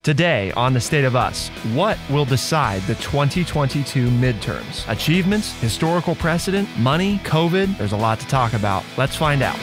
Today on The State of Us, what will decide the 2022 midterms? Achievements, historical precedent, money, COVID? There's a lot to talk about. Let's find out.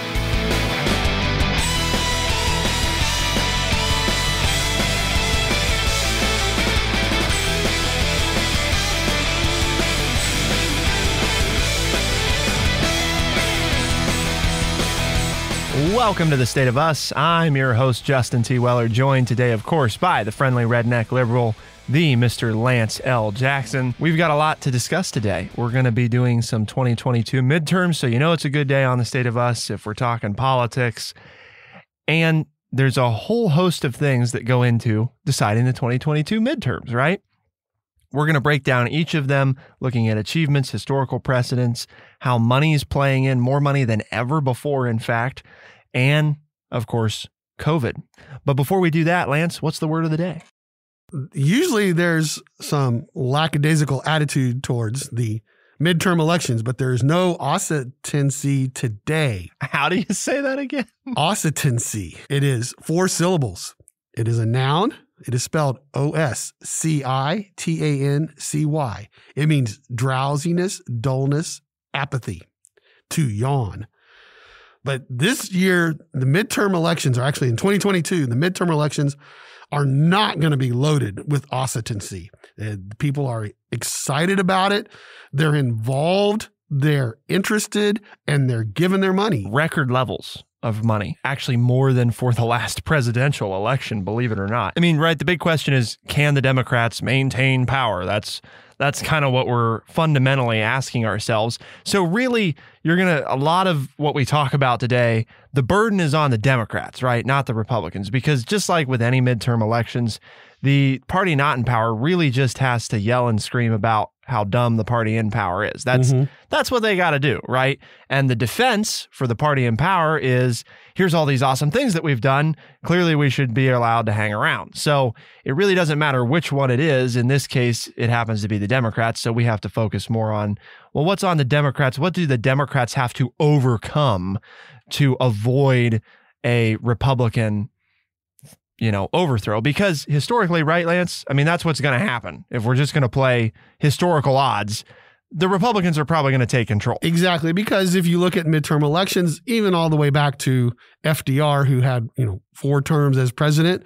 Welcome to The State of Us. I'm your host, Justin T. Weller, joined today, of course, by the friendly redneck liberal, the Mr. Lance L. Jackson. We've got a lot to discuss today. We're going to be doing some 2022 midterms, so you know it's a good day on The State of Us if we're talking politics. And there's a whole host of things that go into deciding the 2022 midterms, right? We're going to break down each of them, looking at achievements, historical precedents, how money is playing in, more money than ever before, in fact, and, of course, COVID. But before we do that, Lance, what's the word of the day? Usually there's some lackadaisical attitude towards the midterm elections, but there's no oscitancy today. How do you say that again? Oscitancy. It is 4 syllables. It is a noun. It is spelled O-S-C-I-T-A-N-C-Y. It means drowsiness, dullness, apathy, to yawn. But this year, the midterm elections are actually in 2022. The midterm elections are not going to be loaded with oscitancy. People are excited about it. They're involved. They're interested, and they're giving their money. Record levels of money, actually more than for the last presidential election, believe it or not. I mean, right, the big question is, can the Democrats maintain power? That's kind of what we're fundamentally asking ourselves. So really, a lot of what we talk about today, the burden is on the Democrats, right? Not the Republicans, because just like with any midterm elections, the party not in power really just has to yell and scream about how dumb the party in power is. That's what they got to do, right? And the defense for the party in power is, here's all these awesome things that we've done. Clearly, we should be allowed to hang around. So it really doesn't matter which one it is. In this case, it happens to be the Democrats. So we have to focus more on, well, what's on the Democrats? What do the Democrats have to overcome to avoid a Republican overthrow? Because historically, right, Lance? I mean, that's what's going to happen. If we're just going to play historical odds, the Republicans are probably going to take control. Exactly. Because if you look at midterm elections, even all the way back to FDR, who had, 4 terms as president.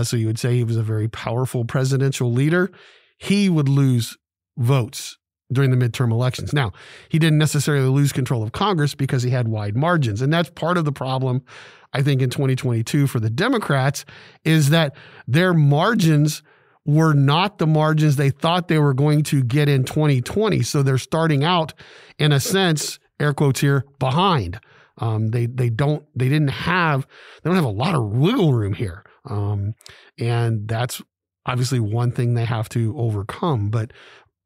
So you would say he was a very powerful presidential leader. He would lose votes during the midterm elections. Now, he didn't necessarily lose control of Congress because he had wide margins. And that's part of the problem, I think, in 2022 for the Democrats, is that their margins were not the margins they thought they were going to get in 2020. So they're starting out, in a sense, air quotes here, behind. They don't have a lot of wiggle room here. And that's obviously one thing they have to overcome. But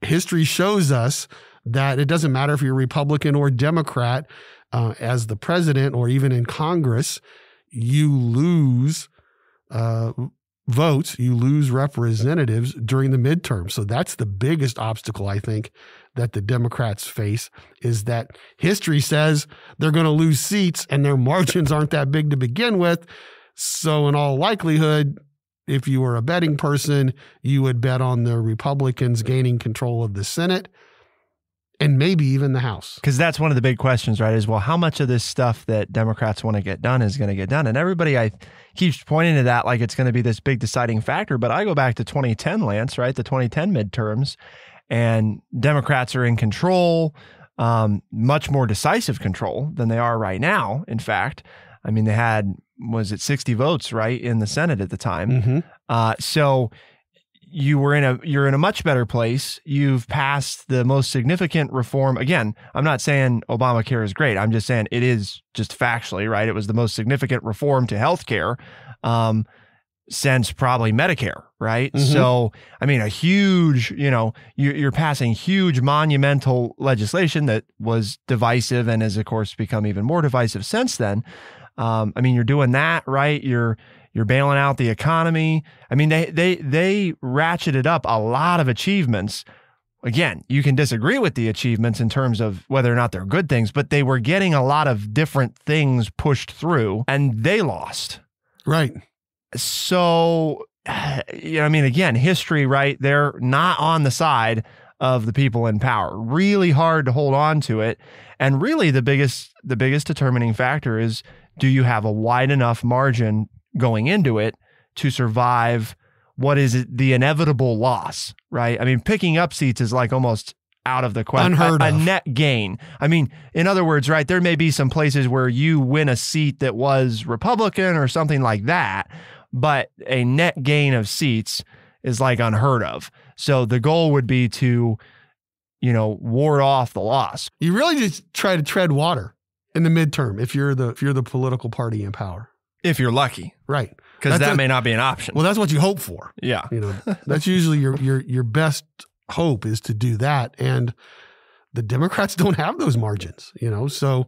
history shows us that it doesn't matter if you're Republican or Democrat, as the president or even in Congress, you lose votes, you lose representatives during the midterm. So that's the biggest obstacle, I think, that the Democrats face, is that history says they're going to lose seats and their margins aren't that big to begin with. So in all likelihood, if you were a betting person, you would bet on the Republicans gaining control of the Senate and maybe even the House. Because that's one of the big questions, right? Is, well, how much of this stuff that Democrats want to get done is going to get done? And everybody keeps pointing to that like it's going to be this big deciding factor. But I go back to 2010, Lance, right? The 2010 midterms, and Democrats are in control, much more decisive control than they are right now. In fact, I mean, they had, was it 60 votes, right, in the Senate at the time? So you're in a much better place. You've passed the most significant reform. Again, I'm not saying Obamacare is great. I'm just saying it is just factually, right? It was the most significant reform to healthcare since probably Medicare, right? So, I mean, a huge, you're passing huge monumental legislation that was divisive and has, of course, become even more divisive since then. I mean, you're doing that, right? You're bailing out the economy. I mean, they ratcheted up a lot of achievements. Again, you can disagree with the achievements in terms of whether or not they're good things, but they were getting a lot of different things pushed through, and they lost. Right. So I mean, again, history, right? They're not on the side of the people in power. Really hard to hold on to it. And really the biggest determining factor is, do you have a wide enough margin going into it to survive what is the inevitable loss, right? I mean, picking up seats is like almost out of the question. Unheard a of. net gain. I mean, in other words, right, there may be some places where you win a seat that was Republican or something like that, but a net gain of seats is like unheard of. So the goal would be to, ward off the loss. You really just try to tread water in the midterm if you're the political party in power. If you're lucky. Right. Because that may not be an option. Well, that's what you hope for. Yeah. That's usually your best hope is to do that. And the Democrats don't have those margins, so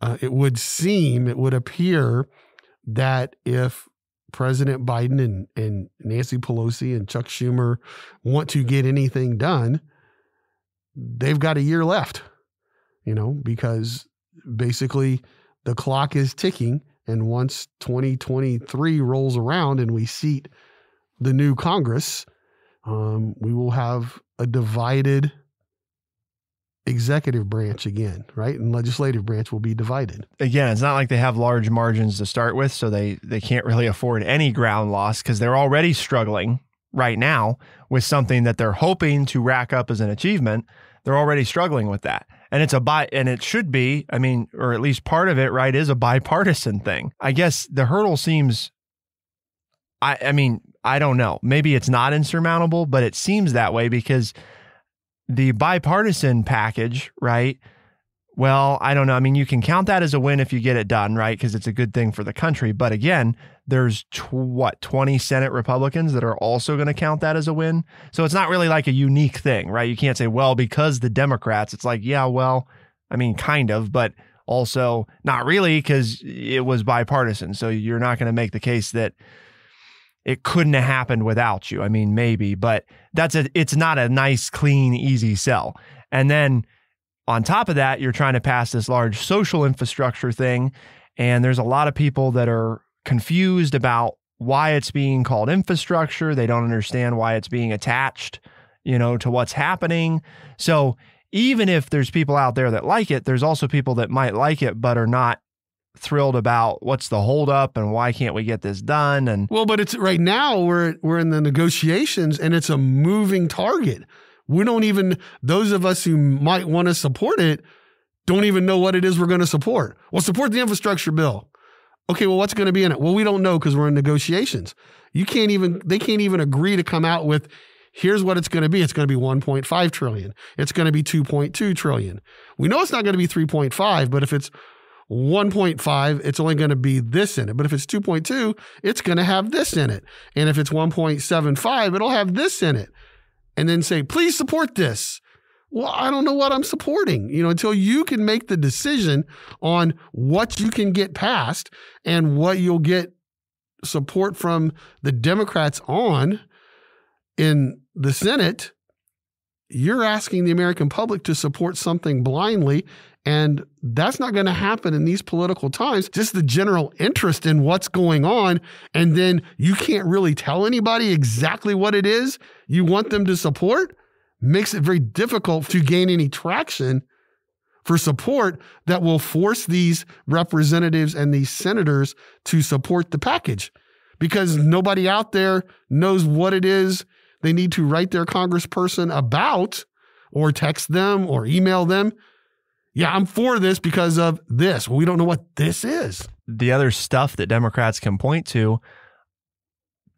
it would appear that if President Biden and Nancy Pelosi and Chuck Schumer want to get anything done, they've got a year left, because basically the clock is ticking. And once 2023 rolls around and we seat the new Congress, we will have a divided executive branch again, right? And legislative branch will be divided. Again, it's not like they have large margins to start with, so they can't really afford any ground loss because they're already struggling right now with something that they're hoping to rack up as an achievement. They're already struggling with that. And it should be, or at least part of it, right, is a bipartisan thing. I guess the hurdle seems, I don't know. Maybe it's not insurmountable, but it seems that way because the bipartisan package, right? Well, I don't know. You can count that as a win if you get it done, right? Because it's a good thing for the country. But again, there's 20 Senate Republicans that are also going to count that as a win. So it's not really like a unique thing, right? You can't say, well, because the Democrats, it's like, yeah, well, kind of, but also not really because it was bipartisan. So you're not going to make the case that it couldn't have happened without you. Maybe, but it's not a nice, clean, easy sell. And then on top of that, you're trying to pass this large social infrastructure thing. And there's a lot of people that are confused about why it's being called infrastructure. They don't understand why it's being attached, to what's happening. So even if there's people out there that like it, there's also people that might like it, but are not thrilled about what's the holdup and why can't we get this done. And but it's right now we're in the negotiations and it's a moving target. We don't even, those of us who might want to support it don't even know what it is we're going to support. Well, support the infrastructure bill. Okay, well, what's going to be in it? Well, we don't know because we're in negotiations. They can't even agree to come out with, here's what it's going to be. It's going to be 1.5 trillion. It's going to be 2.2 trillion. We know it's not going to be 3.5, but if it's 1.5, it's only going to be this in it. But if it's 2.2, it's going to have this in it. And if it's 1.75, it'll have this in it. And then say, please support this. Well, I don't know what I'm supporting, until you can make the decision on what you can get passed and what you'll get support from the Democrats on in the Senate. You're asking the American public to support something blindly, and that's not going to happen in these political times. Just the general interest in what's going on, and then you can't really tell anybody exactly what it is you want them to support, makes it very difficult to gain any traction for support that will force these representatives and these senators to support the package, because nobody out there knows what it is they need to write their congressperson about, or text them or email them. Yeah, I'm for this because of this. Well, we don't know what this is. The other stuff that Democrats can point to,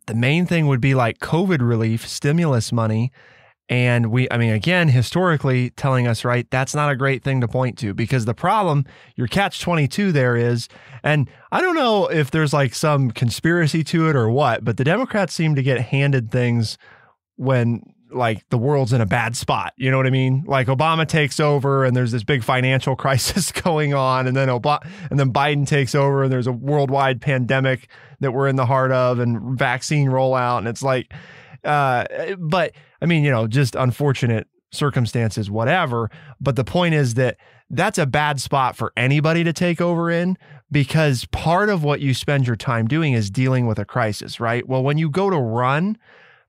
the main thing would be like COVID relief, stimulus money. And again, historically telling us, right, that's not a great thing to point to, because the problem, your catch-22 there is, and I don't know if there's like some conspiracy to it or what, but the Democrats seem to get handed things when like the world's in a bad spot. You know what I mean? Like Obama takes over and there's this big financial crisis going on, and then Biden takes over and there's a worldwide pandemic that we're in the heart of and vaccine rollout. And it's like, but just unfortunate circumstances, whatever. But the point is that that's a bad spot for anybody to take over in, because part of what you spend your time doing is dealing with a crisis, right? Well, when you go to run,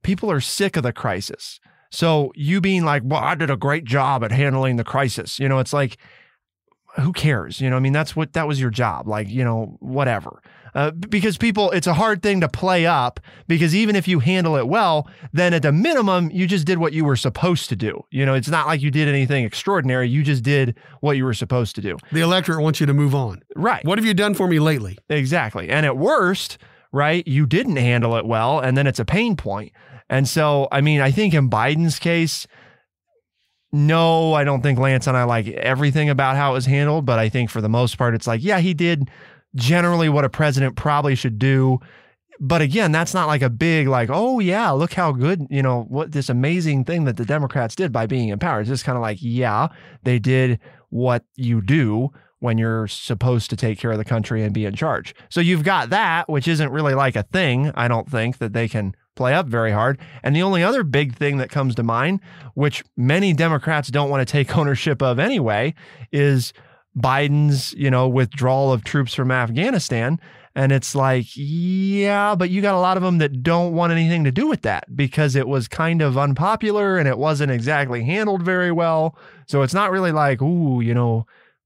people are sick of the crisis. So you being like, well, I did a great job at handling the crisis. It's like, who cares? I mean, that was your job. Like, whatever. Because people, it's a hard thing to play up, because even if you handle it well, then at the minimum, you just did what you were supposed to do. It's not like you did anything extraordinary. You just did what you were supposed to do. The electorate wants you to move on. Right. What have you done for me lately? Exactly. And at worst, right, you didn't handle it well, and then it's a pain point. And so, I mean, I think in Biden's case, no, I don't think Lance and I like everything about how it was handled, but I think for the most part, it's like, yeah, he did generally what a president probably should do. But again, that's not like a big, like, oh yeah, look how good, what this amazing thing that the Democrats did by being in power. It's just kind of like, yeah, they did what you do when you're supposed to take care of the country and be in charge. So you've got that, which isn't really like a thing, I don't think, that they can play up very hard. And the only other big thing that comes to mind, which many Democrats don't want to take ownership of anyway, is Biden's, withdrawal of troops from Afghanistan. And it's like, yeah, but you got a lot of them that don't want anything to do with that because it was kind of unpopular and it wasn't exactly handled very well. So it's not really like, ooh,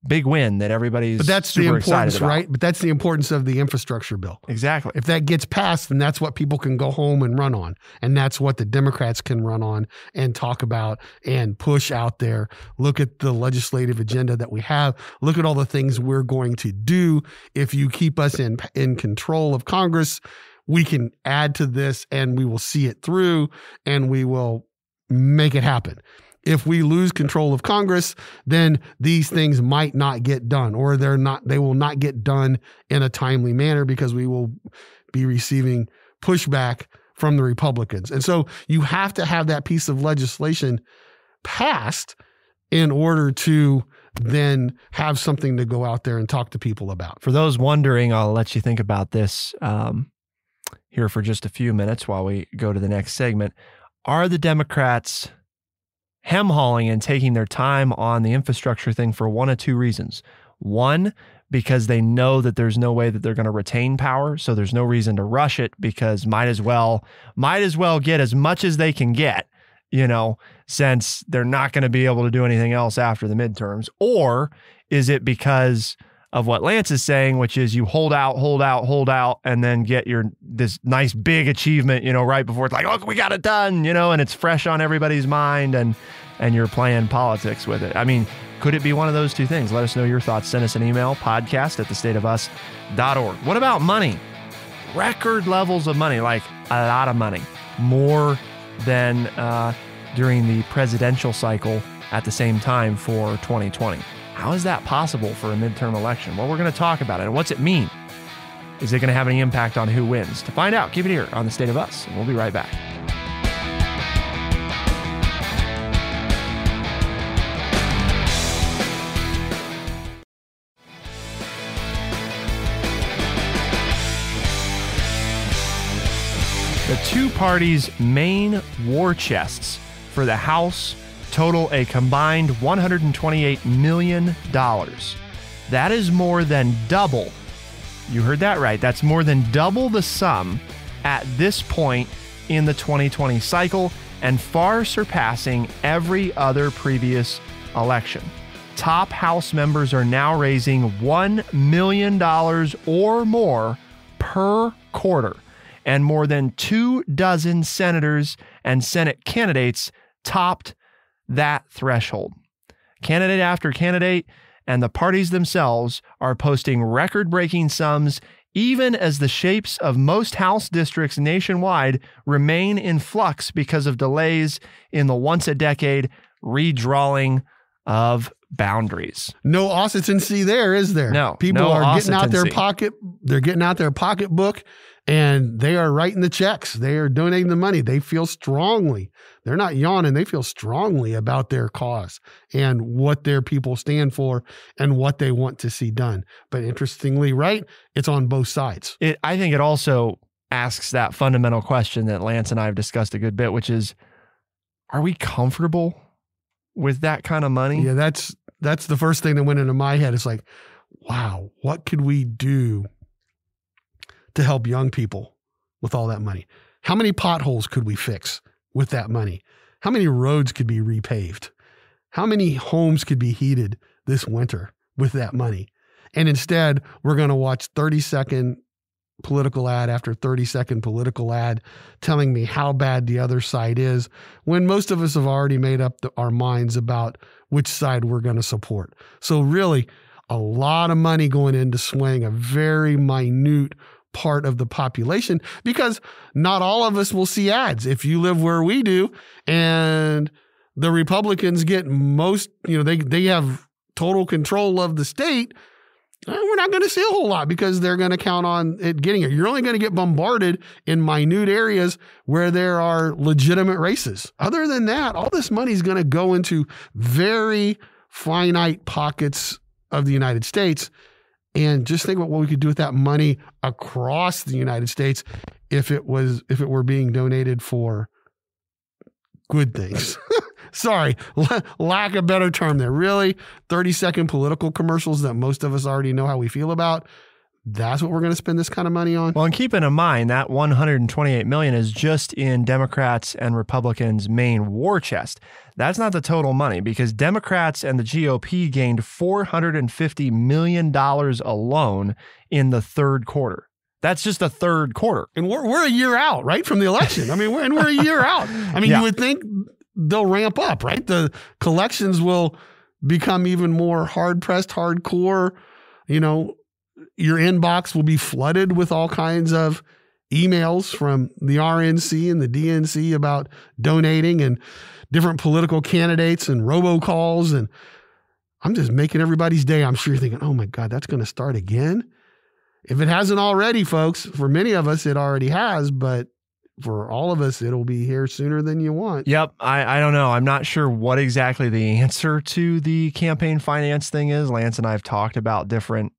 big win that everybody's But that's the super excited importance, about. right? But that's the importance of the infrastructure bill. Exactly. If that gets passed, then that's what people can go home and run on. And that's what the Democrats can run on and talk about and push out there. Look at the legislative agenda that we have. Look at all the things we're going to do. If you keep us in control of Congress, we can add to this and we will see it through and we will make it happen. If we lose control of Congress, then these things might not get done, or they will not get done in a timely manner because we will be receiving pushback from the Republicans. And so you have to have that piece of legislation passed in order to then have something to go out there and talk to people about. For those wondering, I'll let you think about this here for just a few minutes while we go to the next segment. Are the Democrats hem-hauling and taking their time on the infrastructure thing for one of two reasons? One, because they know that there's no way that they're going to retain power, so there's no reason to rush it because might as well get as much as they can get, since they're not going to be able to do anything else after the midterms. Or is it because of what Lance is saying, which is you hold out, and then get this nice big achievement, right before it's like, oh, we got it done, and it's fresh on everybody's mind, and you're playing politics with it. I mean, could it be one of those two things? Let us know your thoughts. Send us an email, podcast@thestateofus.org. What about money? Record levels of money, like a lot of money, more than during the presidential cycle at the same time for 2020. How is that possible for a midterm election? Well, we're going to talk about it. And what's it mean? Is it going to have any impact on who wins? To find out, keep it here on The State of Us, and we'll be right back. The two parties' main war chests for the House total a combined $128 million. That is more than double. You heard that right. That's more than double the sum at this point in the 2020 cycle and far surpassing every other previous election. Top House members are now raising $1 million or more per quarter, and more than 24 senators and Senate candidates topped that threshold. Candidate after candidate and the parties themselves are posting record-breaking sums, even as the shapes of most House districts nationwide remain in flux because of delays in the once-a-decade redrawing of boundaries. No austerity there, is there? No. People are getting out their pocket. They're getting out their pocketbook, and they are writing the checks. They are donating the money. They feel strongly. They're not yawning. They feel strongly about their cause and what their people stand for and what they want to see done. But interestingly, right, it's on both sides. I think it also asks that fundamental question that Lance and I have discussed a good bit, which is, are we comfortable with that kind of money? Yeah, that's the first thing that went into my head. It's like, wow, what could we do to help young people with all that money? How many potholes could we fix with that money? How many roads could be repaved? How many homes could be heated this winter with that money? And instead, we're going to watch 30-second political ad after 30-second political ad telling me how bad the other side is, when most of us have already made up our minds about which side we're going to support. So really, a lot of money going into swaying a very minute part of the population, because not all of us will see ads. If you live where we do and the Republicans get most, they have total control of the state, we're not going to see a whole lot because they're going to count on it getting it. You're only going to get bombarded in minute areas where there are legitimate races. Other than that, all this money is going to go into very finite pockets of the United States. And just think about what we could do with that money across the United States if it were being donated for good things. Sorry, lack of better term there. Really, 30-second political commercials that most of us already know how we feel about. That's what we're going to spend this kind of money on. Well, and keeping in mind that $128 million is just in Democrats and Republicans' main war chest. That's not the total money, because Democrats and the GOP gained $450 million alone in the third quarter. That's just the third quarter. And we're a year out, right, from the election. I mean, we're a year out. I mean, You would think they'll ramp up, right? The collections will become even more hard-pressed, hardcore. Your inbox will be flooded with all kinds of emails from the RNC and the DNC about donating and different political candidates and robocalls. And I'm just making everybody's day. I'm sure you're thinking, oh my God, that's going to start again. If it hasn't already, folks, for many of us, it already has, but for all of us, it'll be here sooner than you want. Yep. I don't know. I'm not sure what exactly the answer to the campaign finance thing is. Lance and I have talked about different,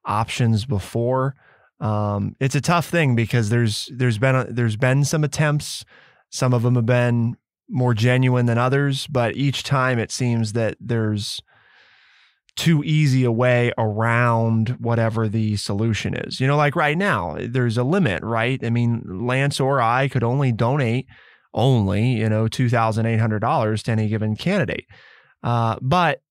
options before. It's a tough thing because there's been some attempts. Some of them have been more genuine than others, but each time it seems that there's too easy a way around whatever the solution is. Like right now, there's a limit, right? I mean, Lance or I could only donate $2,800 to any given candidate. But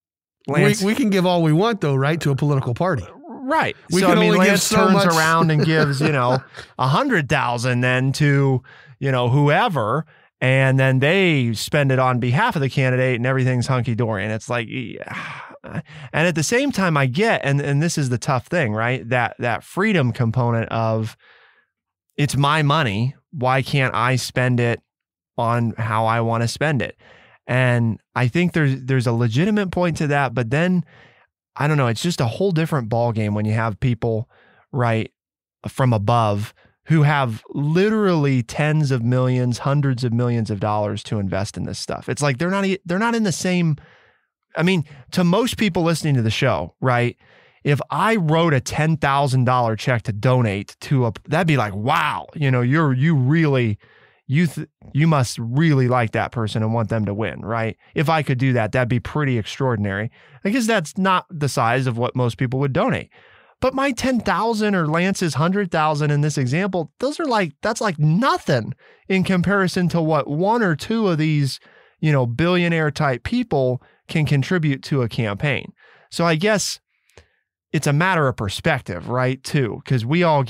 Lance, we can give all we want though, right? To a political party. Right. Lance turns around and gives, 100,000 then to, whoever, and then they spend it on behalf of the candidate and everything's hunky-dory. And it's like, and at the same time I get, and this is the tough thing, right? That freedom component of it's my money. Why can't I spend it on how I want to spend it? And I think there's a legitimate point to that, but then I don't know. It's just a whole different ballgame when you have people, right, from above who have literally tens of millions, hundreds of millions of dollars to invest in this stuff. It's like they're not in the same. I mean, to most people listening to the show, right? If I wrote a $10,000 check to donate to that'd be like, wow, you must really like that person and want them to win, right? If I could do that, that'd be pretty extraordinary. I guess that's not the size of what most people would donate. But my 10,000 or Lance's 100,000 in this example, that's like nothing in comparison to what one or two of these, billionaire type people can contribute to a campaign. So I guess it's a matter of perspective, right? Too, because we all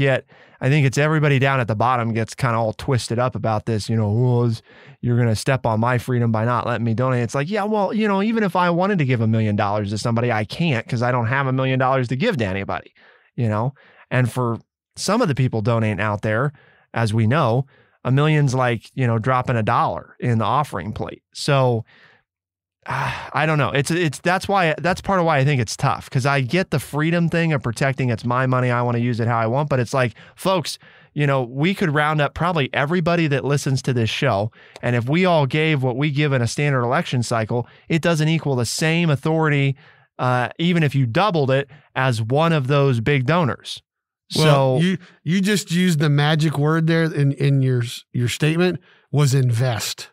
I think it's everybody down at the bottom gets kind of all twisted up about this, you're going to step on my freedom by not letting me donate. It's like, yeah, well, even if I wanted to give $1 million to somebody, I can't because I don't have $1 million to give to anybody, and for some of the people donating out there, as we know, $1 million's like, dropping $1 in the offering plate. So I don't know. That's part of why I think it's tough, because I get the freedom thing of protecting. It's my money. I want to use it how I want. But it's like, folks, we could round up probably everybody that listens to this show. And if we all gave what we give in a standard election cycle, it doesn't equal the same authority, even if you doubled it, as one of those big donors. Well, so you just used the magic word there in your statement was invest.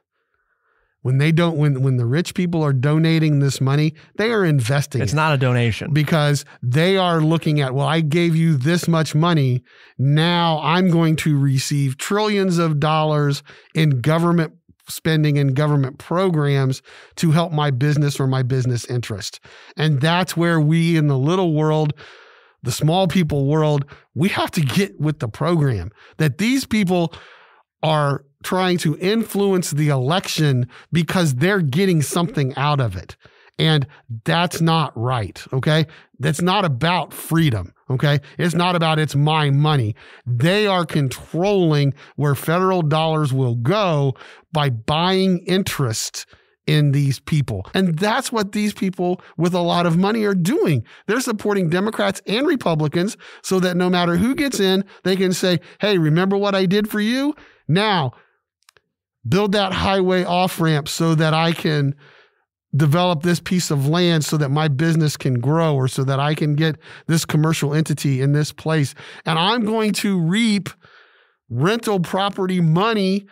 When the rich people are donating this money, they are investing It's not a donation. because they are looking at, well, I gave you this much money. Now I'm going to receive trillions of dollars in government spending and government programs to help my business or my business interest. And that's where we in the little world, the small people world, we have to get with the program that these people are trying to influence the election because they're getting something out of it. And that's not right, okay? That's not about freedom, okay? It's not about it's my money. They are controlling where federal dollars will go by buying interest in these people. And that's what these people with a lot of money are doing. They're supporting Democrats and Republicans so that no matter who gets in, they can say, hey, remember what I did for you? Now, build that highway off-ramp so that I can develop this piece of land so that my business can grow or so that I can get this commercial entity in this place. And I'm going to reap rental property money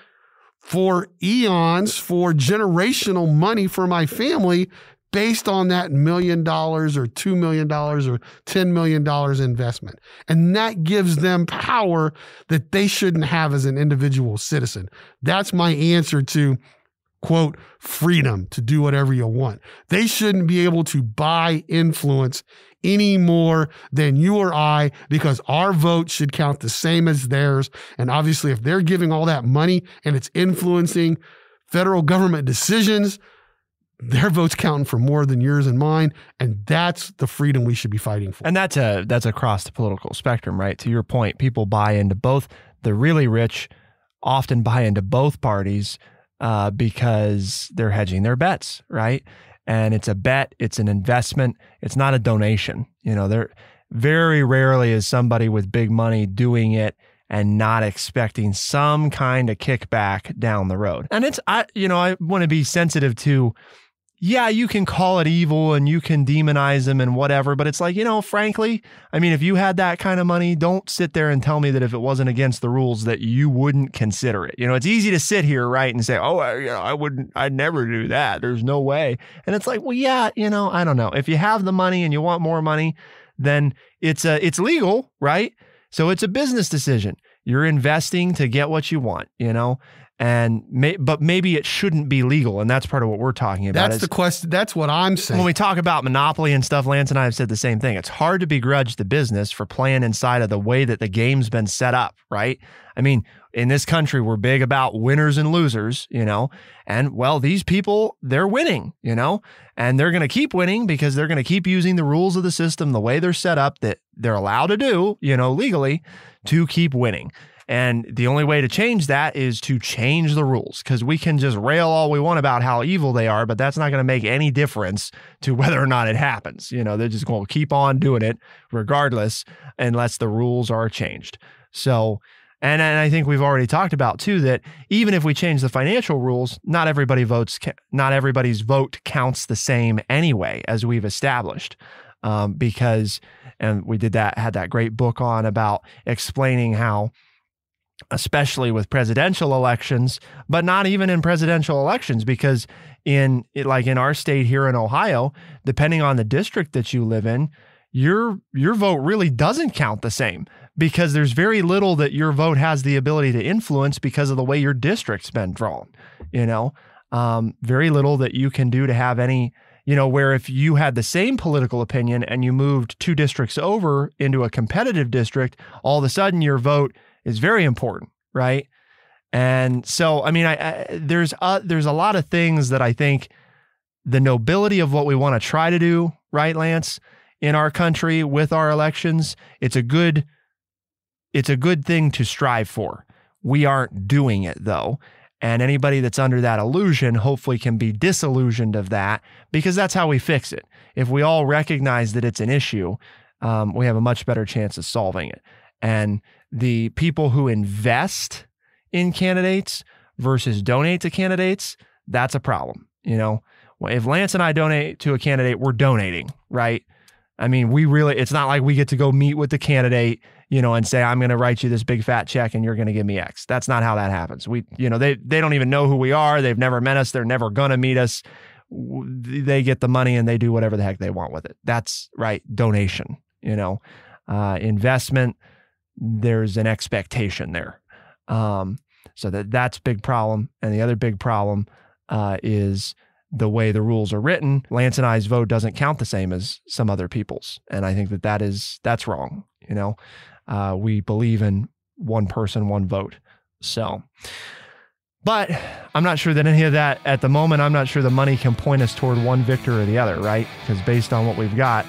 for eons, for generational money for my family based on that $1 million or $2 million or $10 million investment. And that gives them power that they shouldn't have as an individual citizen. That's my answer to, quote, freedom to do whatever you want. They shouldn't be able to buy influence any more than you or I, because our vote should count the same as theirs. And obviously, if they're giving all that money and it's influencing federal government decisions, their vote's counting for more than yours and mine. And that's the freedom we should be fighting for. And that's across the political spectrum, right? To your point, people buy into both. The really rich often buy into both parties because they're hedging their bets, right? And it's a bet, it's an investment, it's not a donation. You know, there very rarely is somebody with big money doing it and not expecting some kind of kickback down the road. And I want to be sensitive to, yeah, you can call it evil and you can demonize them and whatever, but it's like, frankly, I mean, if you had that kind of money, don't sit there and tell me that if it wasn't against the rules that you wouldn't consider it. It's easy to sit here, right, and say, oh, I'd never do that. There's no way. And it's like, well, yeah, I don't know. If you have the money and you want more money, then it's legal, right? So it's a business decision. You're investing to get what you want, but maybe it shouldn't be legal. And that's part of what we're talking about. That's the question. That's what I'm saying. When we talk about monopoly and stuff, Lance and I have said the same thing. It's hard to begrudge the business for playing inside of the way that the game's been set up, right? I mean, in this country, we're big about winners and losers, and well, these people, they're winning, and they're going to keep winning because they're going to keep using the rules of the system, the way they're set up that they're allowed to do, legally, to keep winning. And the only way to change that is to change the rules, because we can just rail all we want about how evil they are, but that's not going to make any difference to whether or not it happens. They're just going to keep on doing it regardless, unless the rules are changed. So, and I think we've already talked about too, that even if we change the financial rules, not everybody's vote counts the same anyway, as we've established. Because, and we had that great book on about explaining how, especially with presidential elections, but not even in presidential elections, because in our state here in Ohio, depending on the district that you live in, your vote really doesn't count the same, because there's very little that your vote has the ability to influence because of the way your district's been drawn. Very little that you can do to have any, where if you had the same political opinion and you moved 2 districts over into a competitive district, all of a sudden your vote is very important, right? And so, I mean, there's a lot of things that I think the nobility of what we want to try to do, right, Lance, in our country with our elections, it's a good thing to strive for. We aren't doing it, though. And anybody that's under that illusion hopefully can be disillusioned of that, because that's how we fix it. If we all recognize that it's an issue, we have a much better chance of solving it. And the people who invest in candidates versus donate to candidates, that's a problem. If Lance and I donate to a candidate, we're donating, right? I mean, it's not like we get to go meet with the candidate, and say, I'm going to write you this big fat check and you're going to give me X. That's not how that happens. They don't even know who we are. They've never met us. They're never going to meet us. They get the money and they do whatever the heck they want with it. That's right. Donation, investment. There's an expectation there. So that's a big problem. And the other big problem is the way the rules are written. Lance and I's vote doesn't count the same as some other people's. And I think that's wrong. We believe in one person, one vote. So, but I'm not sure that any of that at the moment, I'm not sure the money can point us toward one victor or the other, right? Because based on what we've got,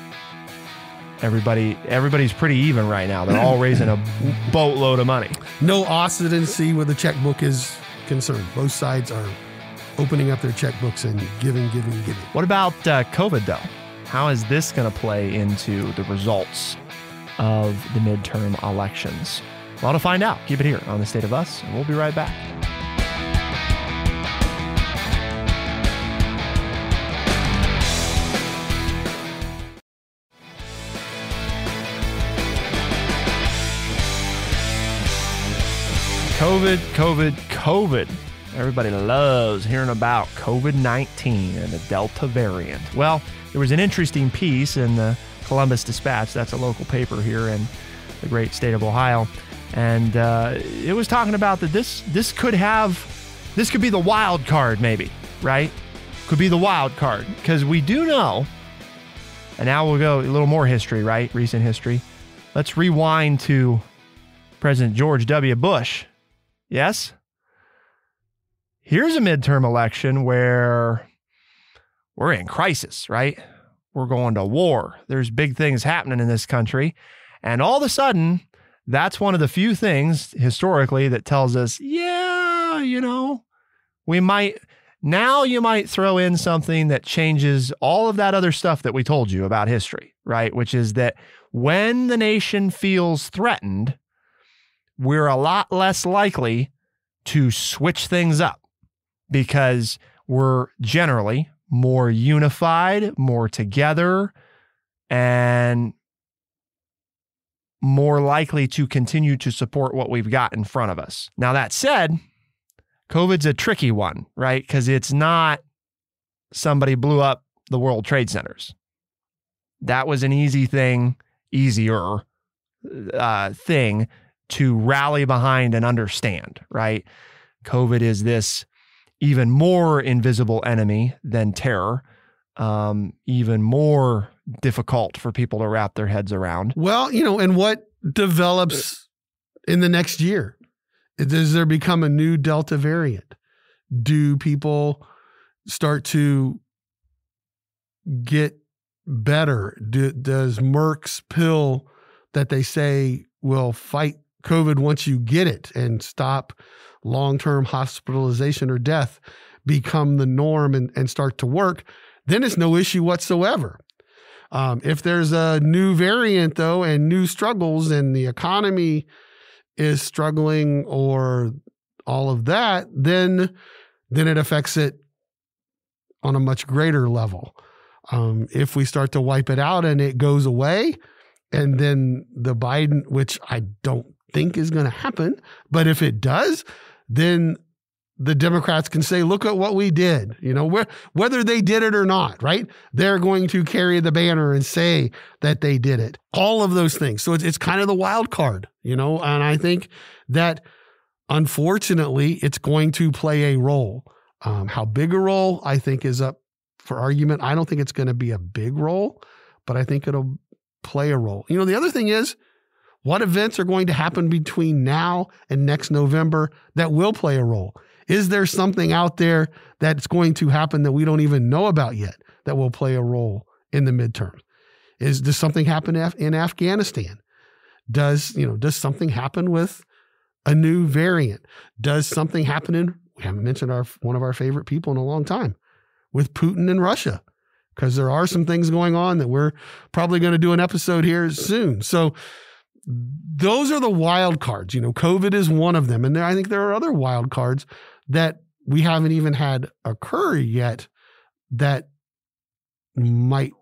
everybody's pretty even right now. They're all raising a boatload of money. No ascendancy where the checkbook is concerned. Both sides are opening up their checkbooks and giving. What about COVID, though? How is this going to play into the results of the midterm elections? Well, to find out, keep it here on The State of Us, and we'll be right back. COVID. Everybody loves hearing about COVID-19 and the Delta variant. Well, there was an interesting piece in the Columbus Dispatch, that's a local paper here in the great state of Ohio, and it was talking about that this could be the wild card maybe, right? Could be the wild card, because we do know, and now we'll go a little more history, right? Recent history. Let's rewind to President George W. Bush. Yes? Here's a midterm election where we're in crisis, right? We're going to war. There's big things happening in this country. And all of a sudden, that's one of the few things historically that tells us, yeah, you might throw in something that changes all of that other stuff that we told you about history, right? Which is that when the nation feels threatened, we're a lot less likely to switch things up because we're generally more unified, more together, and more likely to continue to support what we've got in front of us. Now, that said, COVID's a tricky one, right? Because it's not somebody blew up the World Trade Centers. That was an easier thing to rally behind and understand, right? COVID is this even more invisible enemy than terror, even more difficult for people to wrap their heads around. Well, and what develops in the next year? Does there become a new Delta variant? Do people start to get better? Does Merck's pill that they say will fight COVID once you get it and stop long-term hospitalization or death become the norm and start to work? Then it's no issue whatsoever. If there's a new variant, though, and new struggles and the economy is struggling or all of that, then it affects it on a much greater level. If we start to wipe it out and it goes away, and then the Biden, which I don't think is going to happen, but if it does, then the Democrats can say, look at what we did, whether they did it or not, right? They're going to carry the banner and say that they did it. All of those things. So it's kind of the wild card, and I think that unfortunately it's going to play a role. How big a role I think is up for argument. I don't think it's going to be a big role, but I think it'll play a role. The other thing is, what events are going to happen between now and next November that will play a role? Is there something out there that's going to happen that we don't even know about yet that will play a role in the midterm? Does something happen in Afghanistan? Does something happen with a new variant? Does something happen we haven't mentioned one of our favorite people in a long time, with Putin and Russia, because there are some things going on that we're probably going to do an episode here soon. So those are the wild cards. COVID is one of them. And I think there are other wild cards that we haven't even had occur yet that might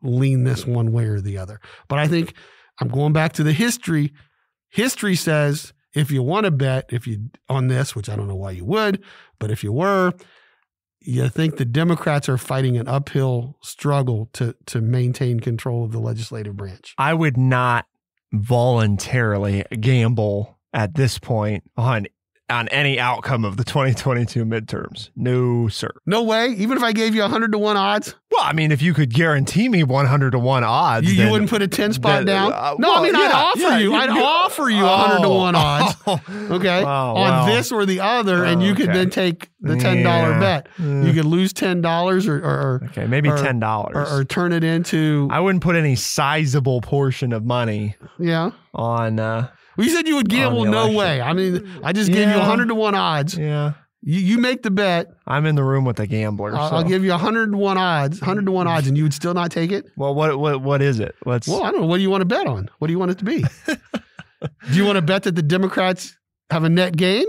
lean this one way or the other. But I think I'm going back to the history. history says if you want to bet, on this, which I don't know why you would, but if you were, you think the Democrats are fighting an uphill struggle to maintain control of the legislative branch? I would not voluntarily gamble at this point on any outcome of the 2022 midterms. No, sir. No way? Even if I gave you 100-1 odds? Well, I mean, if you could guarantee me 100-1 odds, you wouldn't put a 10 spot down? I'd offer you 100-1 odds. Okay. On this or the other, and you could then take the $10 bet. You could lose $10 or okay, maybe $10 or turn it into. I wouldn't put any sizable portion of money. Yeah. On. Well, you said you would gamble. No way. I mean, I just gave you 100-1 odds. Yeah. You make the bet. I'm in the room with the gambler. I'll give you 100-1 odds, and you would still not take it? Well, what is it? Well, I don't know. What do you want to bet on? What do you want it to be? Do you want to bet that the Democrats have a net gain?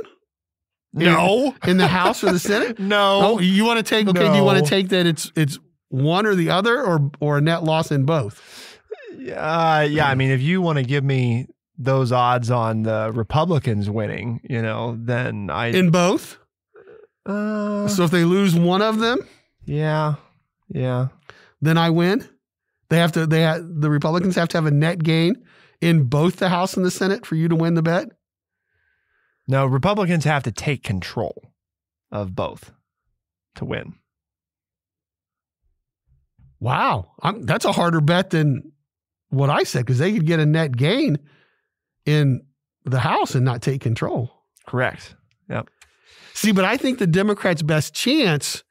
No. In the House or the Senate? No. Oh, you want to take? Okay. No. Do you want to take that it's one or the other, or a net loss in both? Yeah. I mean, if you want to give me those odds on the Republicans winning, then in both. So if they lose one of them, yeah, then I win. The Republicans have to have a net gain in both the House and the Senate for you to win the bet. No, Republicans have to take control of both to win. Wow, that's a harder bet than what I said, because they could get a net gain in the House and not take control. Correct. Yep. See, but I think the Democrats' best chance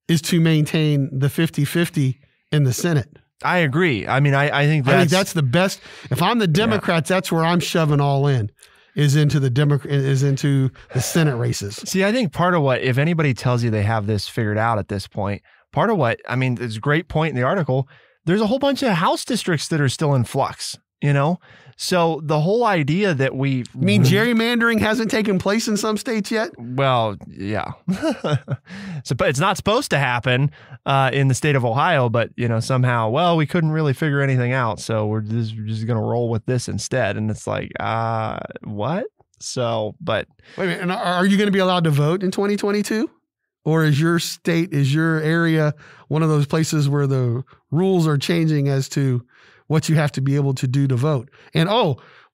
is to maintain the 50-50 in the Senate. I agree. I mean, I think that's the best. If I'm the Democrats, that's where I'm shoving all in, is into the Senate races. See, I think part of what, if anybody tells you they have this figured out at this point, it's a great point in the article. There's a whole bunch of House districts that are still in flux. So the whole idea that we mean gerrymandering hasn't taken place in some states yet. Well, yeah, so but it's not supposed to happen in the state of Ohio. But somehow, we couldn't really figure anything out, so we're just going to roll with this instead. And it's like, what? So, but wait a minute, and are you going to be allowed to vote in 2022? Or is your area one of those places where the rules are changing as to what you have to be able to do to vote? And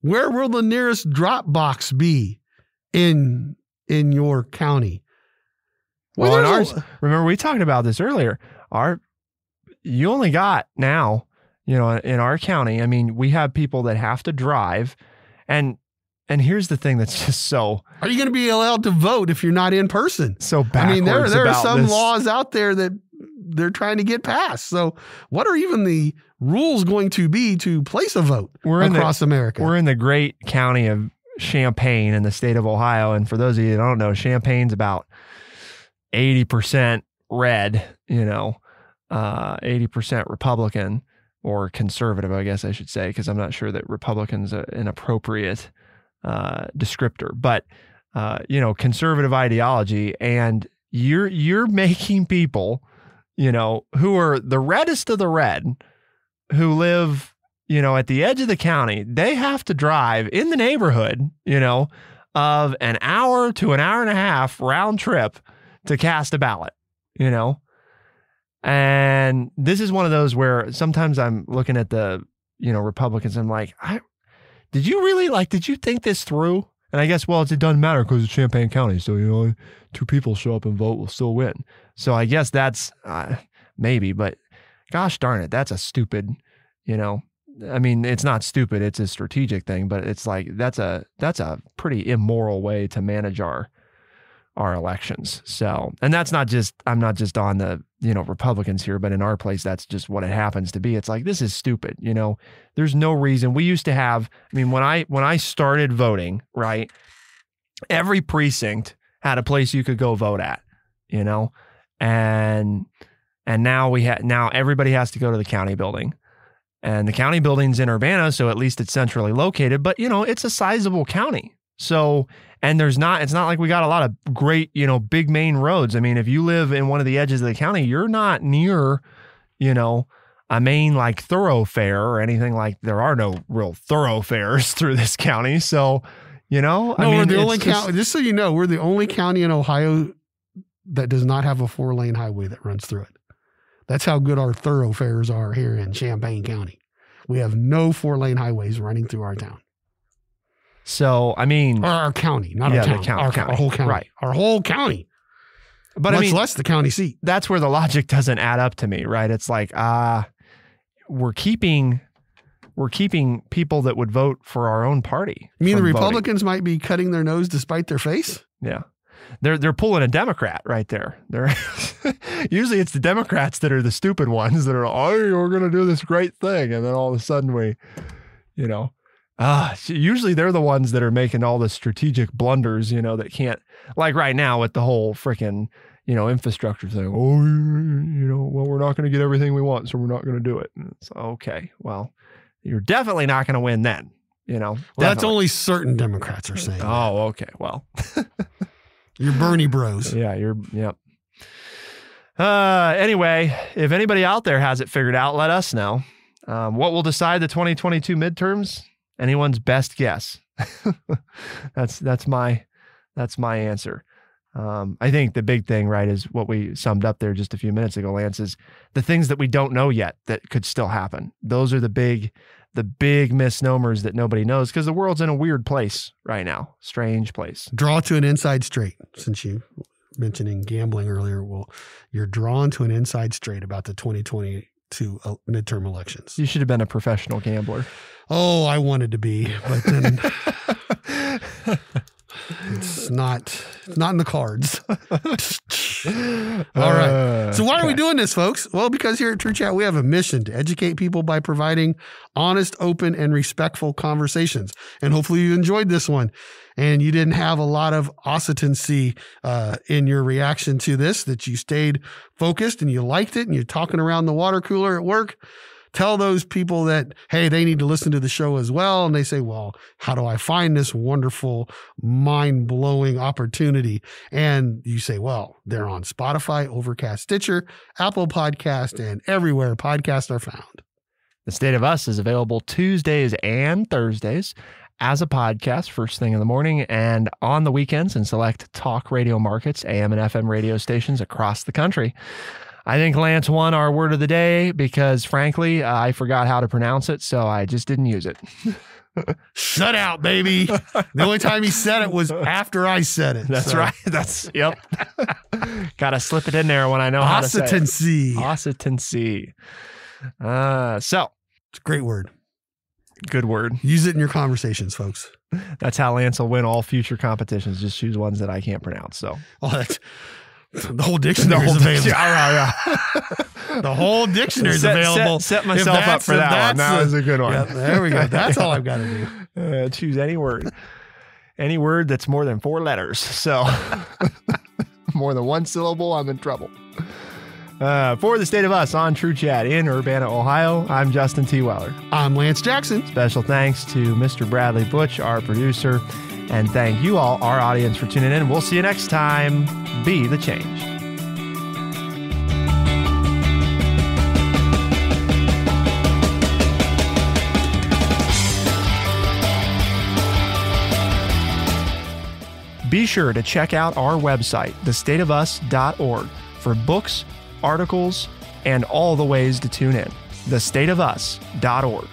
where will the nearest drop box be in your county? Well, remember we talked about this earlier. You only got now, in our county. I mean, we have people that have to drive, and here's the thing that's just so. Are you going to be allowed to vote if you're not in person? So backwards. I mean, there are some laws out there that they're trying to get passed. So what are even the rules going to be to place a vote across America? We're in the great county of Champaign in the state of Ohio. And for those of you that don't know, Champaign's about 80% red, 80% Republican or conservative, I guess I should say, because I'm not sure that Republican's an appropriate descriptor, but conservative ideology, and you're making people, who are the reddest of the red, who live, at the edge of the county, they have to drive in the neighborhood, of an hour to an hour and a half round trip to cast a ballot, and this is one of those where sometimes I'm looking at the, Republicans, I'm like, did you think this through? And I guess, it doesn't matter because it's Champaign County. So, 2 people show up and vote, we'll still win. So I guess that's maybe, but gosh darn it, that's a stupid, I mean, it's not stupid. It's a strategic thing, but it's like, that's a pretty immoral way to manage our elections. So, and that's not just, I'm not just on the, Republicans here, but in our place, that's just what it happens to be. It's like, this is stupid. There's no reason. We used to have, when I started voting, right, every precinct had a place you could go vote at, and now everybody has to go to the county building, and the county building's in Urbana. So at least it's centrally located, but it's a sizable county. So, and it's not like we got a lot of great, big main roads. I mean, if you live in one of the edges of the county, you're not near, a main like thoroughfare or anything like. There are no real thoroughfares through this county, so No, we're the only county. Just so you know, we're the only county in Ohio that does not have a 4-lane highway that runs through it. That's how good our thoroughfares are here in Champaign County. We have no 4-lane highways running through our town. So, I mean, or our county, not our town. Our whole county. Right. Our whole county. But much less the county seat. That's where the logic doesn't add up to me, right? It's like, we're keeping people that would vote for our own party. You mean the Republicans might be cutting their nose to spite their face? Yeah. They're pulling a Democrat right there. They're usually it's the Democrats that are the stupid ones that are, we're going to do this great thing. And then all of a sudden usually they're the ones that are making all the strategic blunders, that can't, like right now with the whole freaking, infrastructure thing. Well, we're not going to get everything we want, so we're not going to do it. And it's okay. Well, you're definitely not going to win then, Well, that's only certain Democrats are saying. Oh, okay. Well, you're Bernie bros. Yeah, yep. Anyway, if anybody out there has it figured out, let us know. What will decide the 2022 midterms? Anyone's best guess. That's my answer. I think the big thing, right, is what we summed up there just a few minutes ago, Lance, is the things that we don't know yet that could still happen. Those are the big misnomers that nobody knows because the world's in a weird place right now. Strange place. Draw to an inside straight. Since you mentioning gambling earlier, well, you're drawn to an inside straight about the 2022 midterm elections. You should have been a professional gambler. Oh, I wanted to be, but then it's not in the cards. All right. So why are we doing this, folks? Well, because here at True Chat, we have a mission to educate people by providing honest, open, and respectful conversations. And hopefully you enjoyed this one and you didn't have a lot of hesitancy in your reaction to this, that you stayed focused and you liked it and you're talking around the water cooler at work. Tell those people that, hey, they need to listen to the show as well. And they say, well, how do I find this wonderful, mind-blowing opportunity? And you say, well, they're on Spotify, Overcast, Stitcher, Apple Podcast, and everywhere podcasts are found. The State of Us is available Tuesdays and Thursdays as a podcast first thing in the morning and on the weekends in select talk radio markets, AM and FM radio stations across the country. I think Lance won our word of the day because, frankly, I forgot how to pronounce it, so I just didn't use it. Shut out, baby. The only time he said it was after I said it. That's right. Yep. Got to slip it in there when I know how to say it. Hesitancy. So. It's a great word. Good word. Use it in your conversations, folks. That's how Lance will win all future competitions. Just choose ones that I can't pronounce. So. Oh, that's... The whole dictionary is available. The whole dictionary is available. Set myself up for that one. That was a good one. Yeah, there we go. That's all I've got to do. Choose any word. Any word that's more than 4 letters. So more than 1 syllable, I'm in trouble. For the State of Us on True Chat in Urbana, Ohio, I'm Justin T. Weller. I'm Lance Jackson. Special thanks to Mr. Bradley Butch, our producer. And thank you all, our audience, for tuning in. We'll see you next time. Be the change. Be sure to check out our website, thestateofus.org, for books, articles, and all the ways to tune in. thestateofus.org.